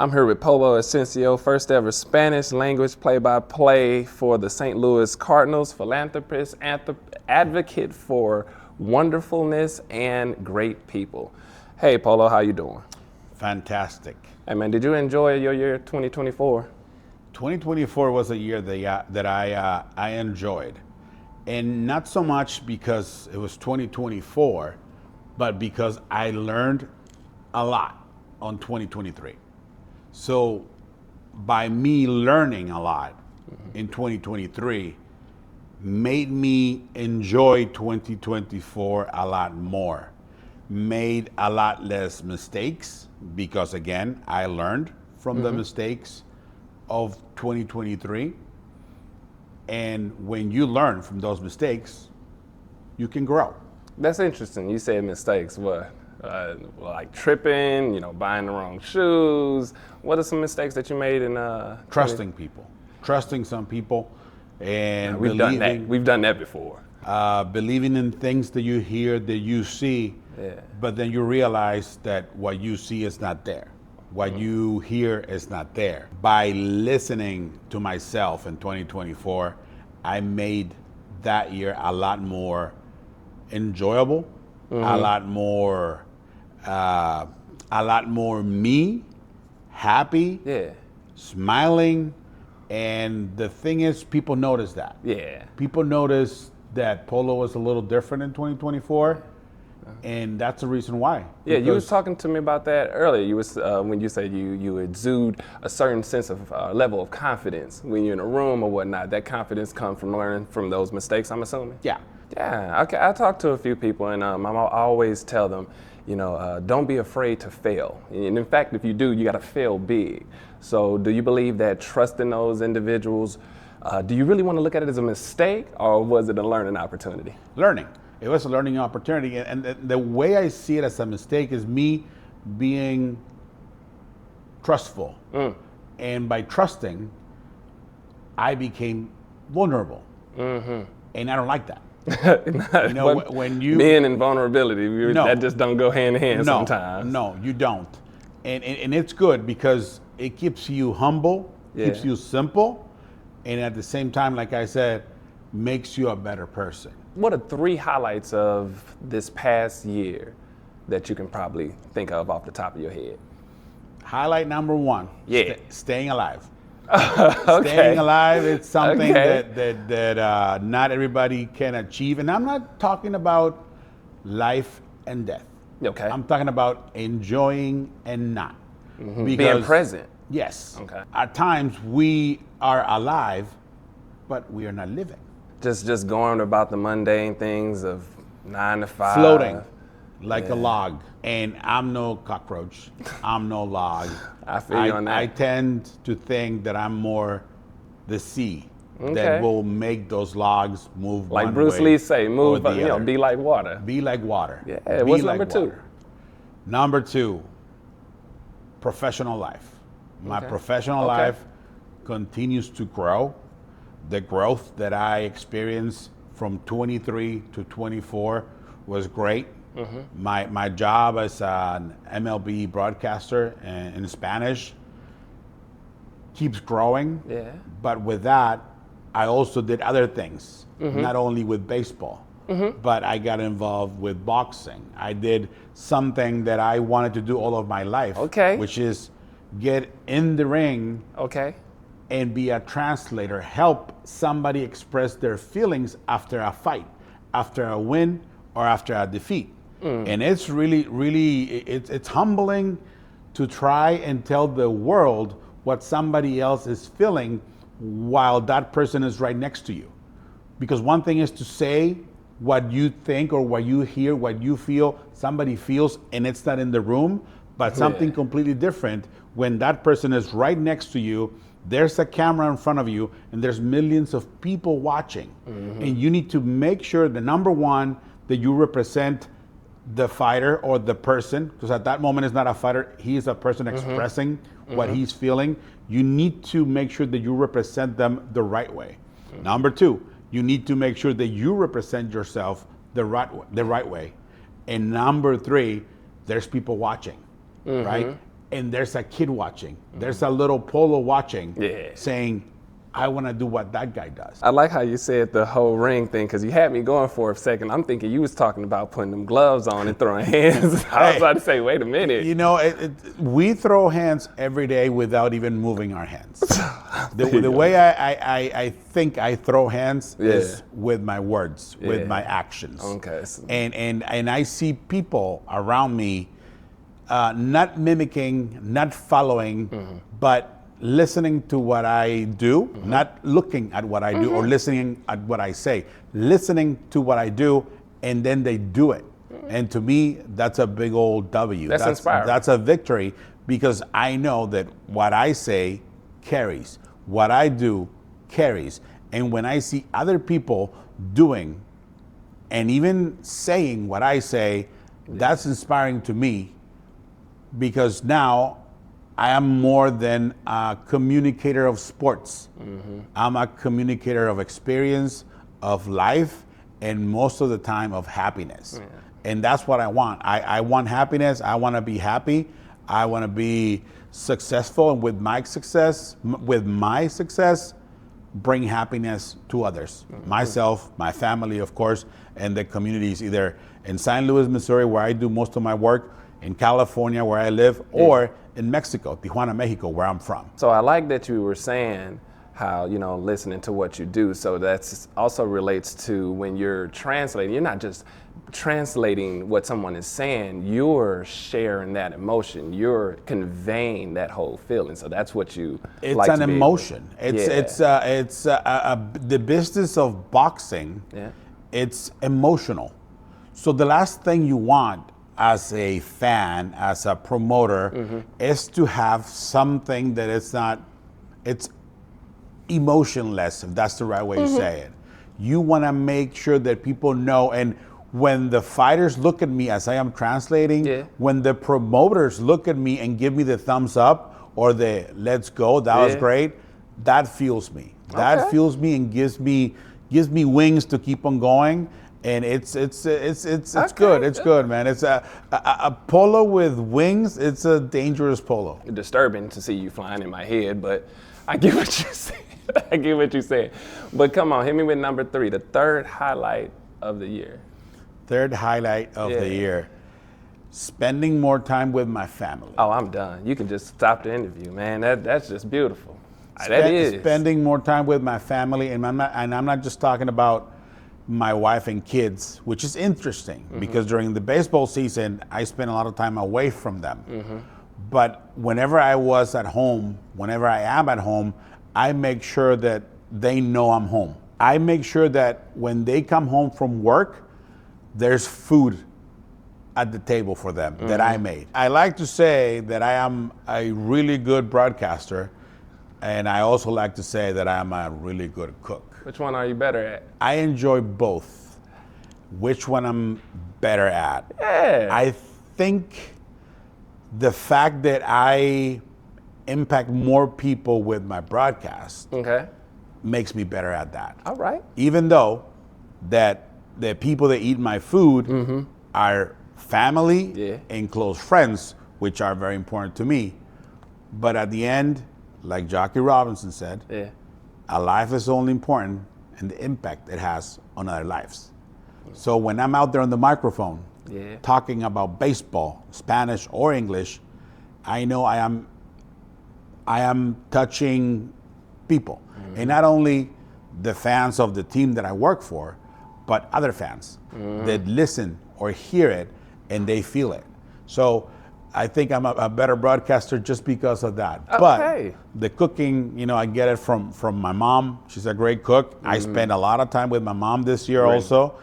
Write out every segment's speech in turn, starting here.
I'm here with Polo Ascencio, first ever Spanish language play-by-play for the St. Louis Cardinals, philanthropist, advocate for wonderfulness and great people. Hey Polo, how you doing? Fantastic. Hey man, did you enjoy your year 2024? 2024 was a year that I enjoyed. And not so much because it was 2024, but because I learned a lot on 2023. So by me learning a lot in 2023 made me enjoy 2024 a lot more, made a lot less mistakes because again, I learned from the mistakes of 2023. And when you learn from those mistakes, you can grow. That's interesting. You said mistakes. What? Like tripping, buying the wrong shoes. What are some mistakes that you made in Trusting people, trusting some people, and we've done that. We've done that before. Believing in things that you hear, that you see, but then you realize that what you see is not there. What you hear is not there. By listening to myself in 2024, I made that year a lot more enjoyable, a lot more me, happy, smiling, and the thing is, people notice that. Yeah. People notice that Polo was a little different in 2024. And that's the reason why. Yeah, you was talking to me about that earlier. You was when you said you exude a certain sense of level of confidence when you're in a room or whatnot. That confidence comes from learning from those mistakes, I'm assuming. Yeah. Yeah. Okay. I talk to a few people, and I always tell them, don't be afraid to fail. And in fact, if you do, you got to fail big. So, do you believe that trusting those individuals? Do you really want to look at it as a mistake, or was it a learning opportunity? Learning. It was a learning opportunity. And the way I see it as a mistake is me being trustful. And by trusting, I became vulnerable. And I don't like that. When you being in vulnerability, that just don't go hand in hand sometimes. No, you don't. And it's good because it keeps you humble, keeps you simple, and at the same time, like I said, makes you a better person. What are 3 highlights of this past year that you can probably think of off the top of your head? Highlight number 1, staying alive. Okay. Staying alive, it's something that not everybody can achieve. And I'm not talking about life and death. Okay. I'm talking about enjoying and not. Being present. Yes. Okay. At times we are alive, but we are not living. Just going about the mundane things of 9 to 5. Floating like a log. And I'm no cockroach. I'm no log. I feel you on that. I tend to think that I'm more the sea that will make those logs move like one Bruce way Lee say, move, be like water. Be like water. Yeah. What's number 2? Number 2, professional life. My professional life continues to grow. The growth that I experienced from 23 to 24 was great. My job as an MLB broadcaster in Spanish keeps growing. Yeah. But with that, I also did other things, not only with baseball, but I got involved with boxing. I did something that I wanted to do all of my life, which is get in the ring and be a translator, help somebody express their feelings after a fight, after a win, or after a defeat. And it's really, it's humbling to try and tell the world what somebody else is feeling while that person is right next to you. Because one thing is to say what you think or what you hear, what you feel, somebody feels, and it's not in the room, but something completely different when that person is right next to you. There's a camera in front of you and there's millions of people watching. And you need to make sure that number 1, that you represent the fighter or the person, because at that moment it's not a fighter, he is a person expressing what he's feeling. You need to make sure that you represent them the right way. Number 2, you need to make sure that you represent yourself the right way. And number 3, there's people watching, right? and there's a kid watching. There's a little Polo watching, Yeah. saying, I want to do what that guy does. I like how you said the whole ring thing, because you had me going for a second. I'm thinking you was talking about putting them gloves on and throwing hands. I was about to say, wait a minute. You know, we throw hands every day without even moving our hands. The way I think I throw hands is with my words, with my actions. Okay. And I see people around me not mimicking, not following, but listening to what I do, not looking at what I do or listening at what I say, listening to what I do, and then they do it. And to me, that's a big old W. That's inspiring. That's a victory, because I know that what I say carries, what I do carries. And when I see other people doing and even saying what I say, that's inspiring to me, because now I am more than a communicator of sports. I'm a communicator of experience, of life, and most of the time of happiness. And that's what I want. I want happiness. I want to be happy. I want to be successful, and with my success, bring happiness to others. Myself, my family, of course, and the communities, either in St. Louis, Missouri, where I do most of my work, in California, where I live, or in Mexico, Tijuana, Mexico, where I'm from. So I like that you were saying how, listening to what you do. So that also relates to when you're translating. You're not just translating what someone is saying, you're sharing that emotion. You're conveying that whole feeling. So that's what you like to be. It's an emotion. It's the business of boxing. It's emotional. So the last thing you want as a fan, as a promoter, is to have something that it's emotionless, if that's the right way to say it. You want to make sure that people know, and when the fighters look at me as I am translating, when the promoters look at me and give me the thumbs up or the let's go, that was great, that fuels me. That fuels me and gives me wings to keep on going. And it's good. It's good, man. It's a polo with wings. It's a dangerous polo. Disturbing to see you flying in my head, but I get what you said. I get what you said. But come on, hit me with number 3, the third highlight of the year. Third highlight of the year. Spending more time with my family. Oh, I'm done. You can just stop the interview, man. That's just beautiful. That is. Spending more time with my family, and I'm not just talking about my wife and kids, which is interesting because during the baseball season, I spent a lot of time away from them. But whenever I was at home, whenever I am at home, I make sure that they know I'm home. I make sure that when they come home from work, there's food at the table for them that I made. I like to say that I am a really good broadcaster, and I also like to say that I am a really good cook. Which one are you better at? I enjoy both. Which one I'm better at? Yeah. I think the fact that I impact more people with my broadcast makes me better at that. All right. Even though that the people that eat my food are family and close friends, which are very important to me. But at the end, like Jackie Robinson said, a life is only important in the impact it has on other lives. So when I'm out there on the microphone talking about baseball, Spanish or English, I know I am touching people. And not only the fans of the team that I work for, but other fans that listen or hear it and they feel it. So I think I'm a better broadcaster just because of that. But the cooking, I get it from my mom. She's a great cook. I spent a lot of time with my mom this year also.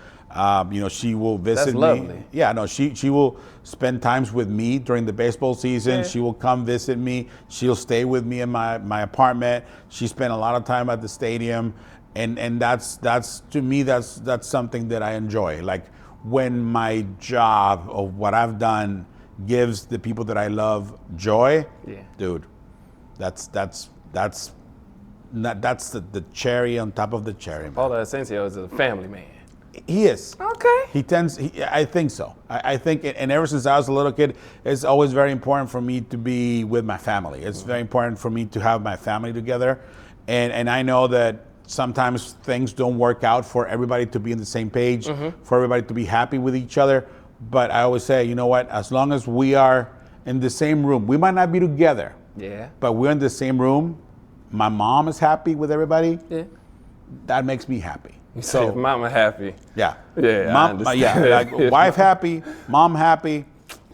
She will visit me. That's lovely. Yeah, no, she will spend times with me during the baseball season. She will come visit me. She'll stay with me in my apartment. She spent a lot of time at the stadium. And that's to me, that's something that I enjoy. Like when my job of what I've done gives the people that I love joy, dude, that's the cherry on top of the cherry, man. Polo Ascencio is a family man. He is. Okay. I think so. I think, and ever since I was a little kid, it's always very important for me to be with my family. It's very important for me to have my family together. And I know that sometimes things don't work out for everybody to be on the same page, for everybody to be happy with each other. But I always say, you know what, as long as we are in the same room, we might not be together, but we're in the same room, my mom is happy with everybody, that makes me happy. So if mama happy. Yeah. Yeah, I understand. Like wife happy, mom happy,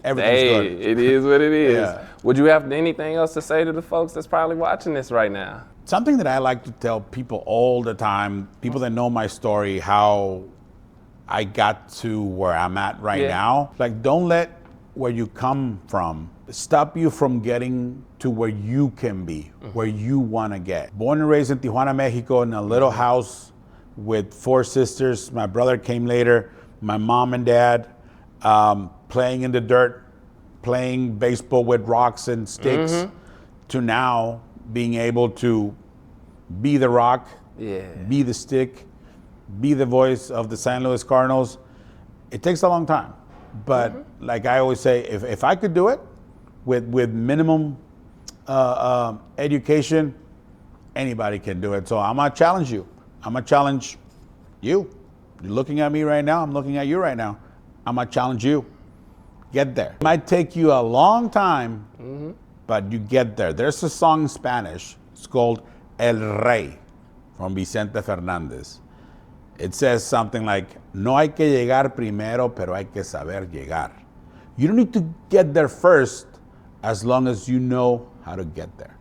everything's good. It is what it is. Yeah. Would you have anything else to say to the folks that's probably watching this right now? Something that I like to tell people all the time, people that know my story, how I got to where I'm at right now. Like, don't let where you come from stop you from getting to where you can be, where you want to get. Born and raised in Tijuana, Mexico, in a little house with 4 sisters. My brother came later. My mom and dad, playing in the dirt, playing baseball with rocks and sticks, to now being able to be the rock, be the stick, be the voice of the St. Louis Cardinals. It takes a long time. But like I always say, if I could do it with minimum education, anybody can do it. So I'm going to challenge you. I'm going to challenge you. You're looking at me right now. I'm looking at you right now. I'm going to challenge you. Get there. It might take you a long time, but you get there. There's a song in Spanish. It's called El Rey from Vicente Fernández. It says something like, no hay que llegar primero, pero hay que saber llegar. You don't need to get there first as long as you know how to get there.